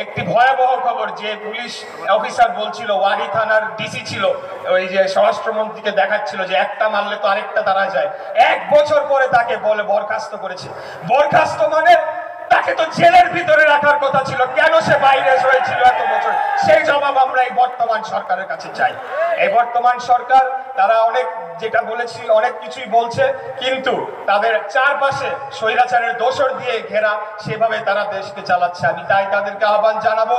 একটি ভয়াবহ খবর যে পুলিশ অফিসার বলছিল, ওয়ারি থানার ডিসি ছিল, ওই যে স্বরাষ্ট্রমন্ত্রীকে দেখাচ্ছিল যে একটা মারলে তো আরেকটা দাঁড়া যায়। 1 বছর পরে তাকে বলে বরখাস্ত করেছে। বরখাস্ত মানে তাকে তো জেলের ভিতরে রাখার কথা ছিল, কেন সে বাইরে হয়েছিল এত বছর? সেই জবাব আমরা এই বর্তমান সরকারের কাছে চাই। এই বর্তমান সরকার তারা অনেক যেটা বলেছি অনেক কিছুই বলছে, কিন্তু তাদের চারপাশে স্বৈরাচারের দোসর দিয়ে ঘেরা, সেভাবে তারা দেশকে চালাচ্ছে। আমি তাই তাদেরকে আহ্বান জানাবো,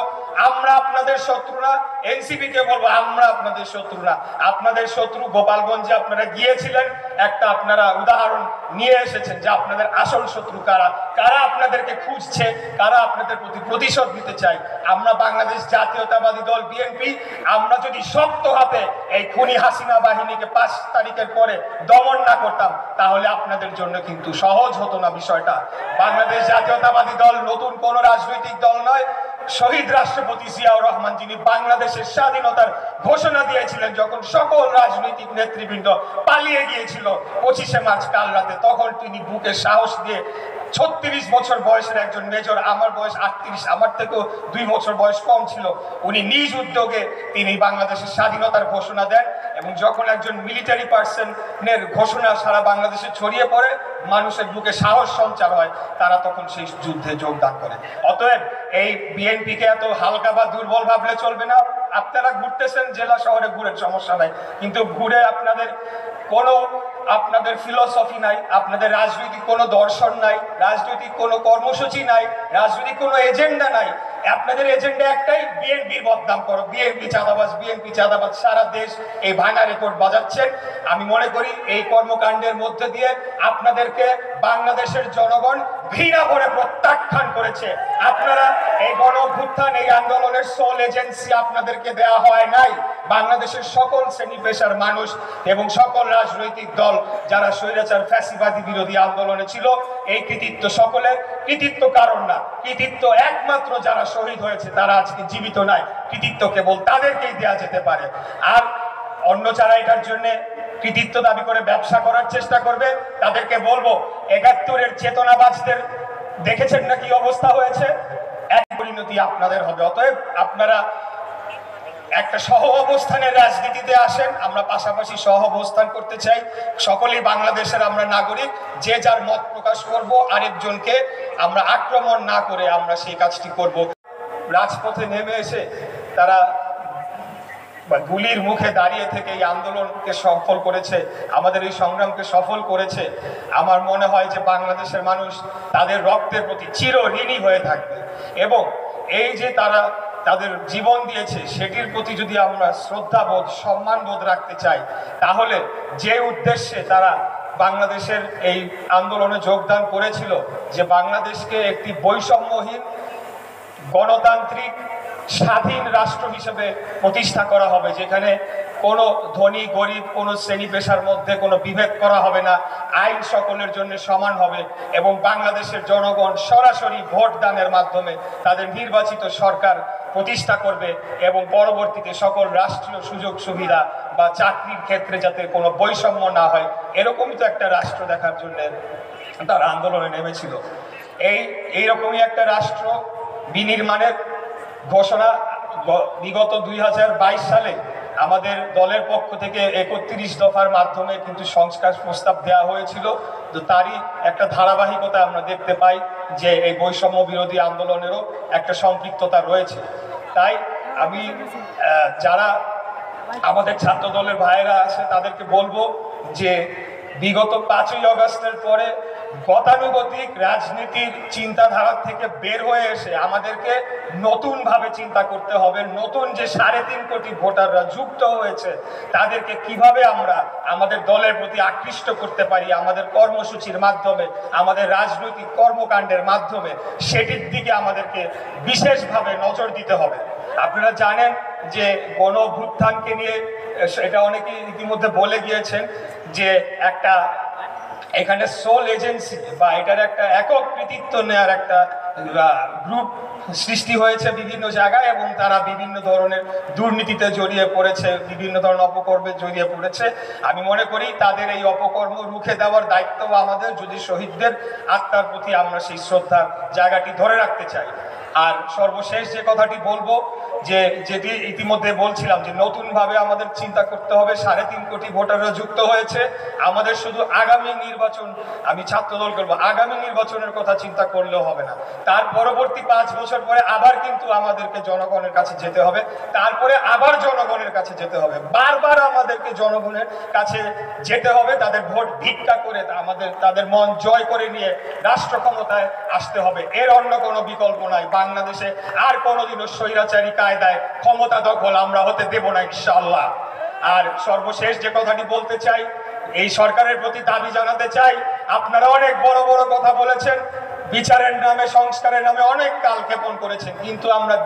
আমরা আপনাদের শত্রু না। এনসিপি কে বলবো, আমরা আপনাদের শত্রু না। আপনাদের শত্রু গোপালগঞ্জে আপনারা গিয়েছিলেন, একটা আপনারা উদাহরণ নিয়ে এসেছেন যে আপনাদের আসল শত্রু কারা, কারা আপনাদেরকে খুঁজছে, কারা আপনাদের প্রতি প্রতিশোধ নিতে চায়। আমরা বাংলাদেশ জাতীয়তাবাদী দল বিএনপি, আমরা যদি শক্ত হাতে এই খুনি হাসিনা বাহিনীকে 5 তারিখের পরে দমন না করতাম, তাহলে আপনাদের জন্য কিন্তু সহজ হতো না বিষয়টা। বাংলাদেশ জাতীয়তাবাদী দল নতুন কোন রাজনৈতিক দল নয়। শহীদ রাষ্ট্রপতি জিয়াউর রহমান, যিনি বাংলাদেশের স্বাধীনতার ঘোষণা দিয়েছিলেন, যখন সকল রাজনৈতিক নেতৃবৃন্দ পালিয়ে গিয়েছিল 25শে মার্চ কাল রাতে, তখন তিনি বুকে সাহস দিয়ে 36 বছর বয়সের একজন মেজর, আমার বয়স 38, আমার থেকেও 2 বছর বয়স কম ছিল, উনি নিজ উদ্যোগে তিনি বাংলাদেশের স্বাধীনতার ঘোষণা দেন। এবং যখন একজন মিলিটারি পার্সনের ঘোষণা সারা বাংলাদেশে ছড়িয়ে পড়ে, মানুষের বুকে সাহস সঞ্চার হয়, তারা তখন সেই যুদ্ধে যোগদান করে। অতএব এই বিএনপিকে এত হালকা বা দুর্বল ভাবলে চলবে না। আপনারা ঘুরতেছেন, জেলা শহরে ঘুরেন, সমস্যা নাই, কিন্তু ঘুরে আপনাদের ফিলোসফি নাই, আপনাদের রাজনৈতিক কোনো দর্শন নাই, রাজনৈতিক কোনো কর্মসূচি নাই, রাজনৈতিক কোনো এজেন্ডা নাই। আপনাদের এজেন্ডা একটাই, বিএনপির বদনাম করো, বিএনপি চাঁদাবাজ, বিএনপি চাঁদাবাজ। সারা দেশ এই ভাঙা রেকর্ড বাজাচ্ছেন। আমি মনে করি এই কর্মকাণ্ডের মধ্যে দিয়ে আপনাদেরকে বাংলাদেশের জনগণ ঘৃণা ভরে প্রত্যাখ্যান করেছে। আপনারা এই গণ অভ্যুত্থান, এই আন্দোলনের সোল এজেন্সি আপনাদেরকে দেওয়া হয় নাই। বাংলাদেশের সকল শ্রেণী পেশার মানুষ এবং সকল রাজনৈতিক দল যারা স্বৈরাচার ফ্যাসিবাদী বিরোধী আন্দোলনে ছিল, এই কৃতিত্ব সকলের। কৃতিত্ব কারণ না, কৃতিত্ব একমাত্র যারা শহীদ হয়েছে তারা আজকে জীবিত নাই, কৃতিত্ব কেবল তাদেরকেই দেওয়া যেতে পারে। আর অন্য যারা এটার জন্য কৃতিত্ব দাবি করে ব্যবসা করার চেষ্টা করবে, তাদেরকে বলবো, 71-এর চেতনাবাজদের দেখেছেন না কি অবস্থা হয়েছে, এক পরিণতি আপনাদের হবে। অতএব আপনারা একটা সহ অবস্থানের রাজনীতিতে আসেন, আমরা পাশাপাশি সহ অবস্থান করতে চাই। সকলেই বাংলাদেশের আমরা নাগরিক, যে যার মত প্রকাশ করব, আরেকজনকে আমরা আক্রমণ না করে আমরা সেই কাজটি করব। রাজপথে নেমে এসে তারা গুলির মুখে দাঁড়িয়ে থেকে এই আন্দোলনকে সফল করেছে, আমাদের এই সংগ্রামকে সফল করেছে। আমার মনে হয় যে বাংলাদেশের মানুষ তাদের রক্তের প্রতি চিরঋণী হয়ে থাকবে, এবং এই যে তারা তাদের জীবন দিয়েছে সেটির প্রতি যদি আমরা শ্রদ্ধাবোধ, সম্মানবোধ রাখতে চাই, তাহলে যে উদ্দেশ্যে তারা বাংলাদেশের এই আন্দোলনে যোগদান করেছিল, যে বাংলাদেশকে একটি বৈষম্যহীন গণতান্ত্রিক স্বাধীন রাষ্ট্র হিসেবে প্রতিষ্ঠা করা হবে, যেখানে কোনো ধনী গরিব, কোনো শ্রেণী পেশার মধ্যে কোনো বিভেদ করা হবে না, আইন সকলের জন্য সমান হবে, এবং বাংলাদেশের জনগণ সরাসরি ভোট দানের মাধ্যমে তাদের নির্বাচিত সরকার প্রতিষ্ঠা করবে, এবং পরবর্তীতে সকল রাষ্ট্রীয় সুযোগ সুবিধা বা চাকরির ক্ষেত্রে যাতে কোনো বৈষম্য না হয়, এরকমই তো একটা রাষ্ট্র দেখার জন্য তারা আন্দোলনে নেমেছিল। এইরকমই একটা রাষ্ট্র বিনির্মাণের ঘোষণা বিগত 2022 সালে আমাদের দলের পক্ষ থেকে 31 দফার মাধ্যমে কিন্তু সংস্কার প্রস্তাব দেওয়া হয়েছিল। তো তারই একটা ধারাবাহিকতা আমরা দেখতে পাই যে এই বৈষম্য বিরোধী আন্দোলনেরও একটা সম্পৃক্ততা রয়েছে। তাই আমি যারা আমাদের ছাত্র দলের ভাইয়েরা আছে তাদেরকে বলবো যে বিগত 5ই আগস্টের পরে গতানুগতিক রাজনীতির চিন্তাধারা থেকে বের হয়ে এসে আমাদেরকে নতুনভাবে চিন্তা করতে হবে। নতুন যে 3.5 কোটি ভোটাররা যুক্ত হয়েছে, তাদেরকে কিভাবে আমরা আমাদের দলের প্রতি আকৃষ্ট করতে পারি, আমাদের কর্মসূচির মাধ্যমে, আমাদের রাজনৈতিক কর্মকাণ্ডের মাধ্যমে, সেটির দিকে আমাদেরকে বিশেষভাবে নজর দিতে হবে। আপনারা জানেন যে গণ অভ্যুত্থানকে নিয়ে এটা অনেকেই ইতিমধ্যে বলে গিয়েছেন যে একটা এখানে সোল এজেন্সি বা এটার একটা একক কৃতিত্ব নেওয়ার একটা গ্রুপ সৃষ্টি হয়েছে বিভিন্ন জায়গায়, এবং তারা বিভিন্ন ধরনের দুর্নীতিতে জড়িয়ে পড়েছে, বিভিন্ন ধরনের অপকর্মে জড়িয়ে পড়েছে। আমি মনে করি তাদের এই অপকর্ম রুখে দেওয়ার দায়িত্ব আমাদের, যদি শহীদদের আত্মার প্রতি আমরা সেই শ্রদ্ধার জায়গাটি ধরে রাখতে চাই। আর সর্বশেষ যে কথাটি বলবো, যেটি ইতিমধ্যে বলছিলাম যে নতুনভাবে আমাদের চিন্তা করতে হবে। 3.5 কোটি ভোটাররা যুক্ত হয়েছে। আমাদের শুধু আগামী নির্বাচন, আমি ছাত্রদল করবো, আগামী নির্বাচনের কথা চিন্তা করলেও হবে না। তার পরবর্তী 5 বছর পরে আবার কিন্তু আমাদেরকে জনগণের কাছে যেতে হবে, তারপরে আবার জনগণের কাছে যেতে হবে। বারবার আমাদেরকে জনগণের কাছে যেতে হবে, তাদের ভোট ভিক্ষা করে তাদের মন জয় করে নিয়ে রাষ্ট্র ক্ষমতায় আসতে হবে। এর অন্য কোনো বিকল্প নাই। বাংলাদেশে আর কোনোদিনও স্বৈরাচারী কায়দায় ক্ষমতা দখল আমরা হতে দেব না ইনশাআল্লাহ। আর সর্বশেষ যে কথাটি বলতে চাই, এই সরকারের প্রতি দাবি জানাতে চাই, আপনারা অনেক বড় বড় কথা বলেছেন, বিচারের নামে সংস্কারের নামে অনেক কালক্ষেপণ করেছেন, কিন্তু আমরা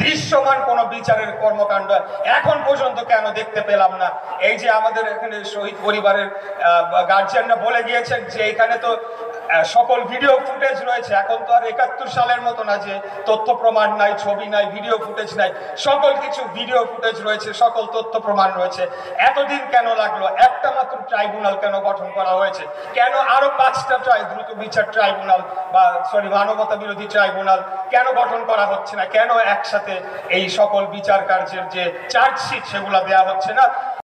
দৃশ্যমান কোন বিচারের কর্মকাণ্ড এখন পর্যন্ত কেন দেখতে পেলাম না? এই যে আমাদের এখানে শহীদ পরিবারের গার্জিয়ানরা বলে গিয়েছেন যে এখানে তো সকল ভিডিও ফুটেজ রয়েছে। এখন তো আর 71 সালের মতো না যে তথ্য প্রমাণ নাই, ছবি নাই, ভিডিও ফুটেজ নাই, সকল কিছু ভিডিও ফুটেজ রয়েছে, সকল তথ্য প্রমাণ রয়েছে। এতদিন কেন লাগলো? একটা মাত্র ট্রাইব্যুনাল কেন গঠন করা হয়েছে? কেন আরো 5টা দ্রুত বিচার ট্রাইব্যুনাল বা মানবতা বিরোধী ট্রাইব্যুনাল কেন গঠন করা হচ্ছে না? কেন একসাথে এই সকল বিচার কার্যের যে চার্জশিট সেগুলো দেওয়া হচ্ছে না?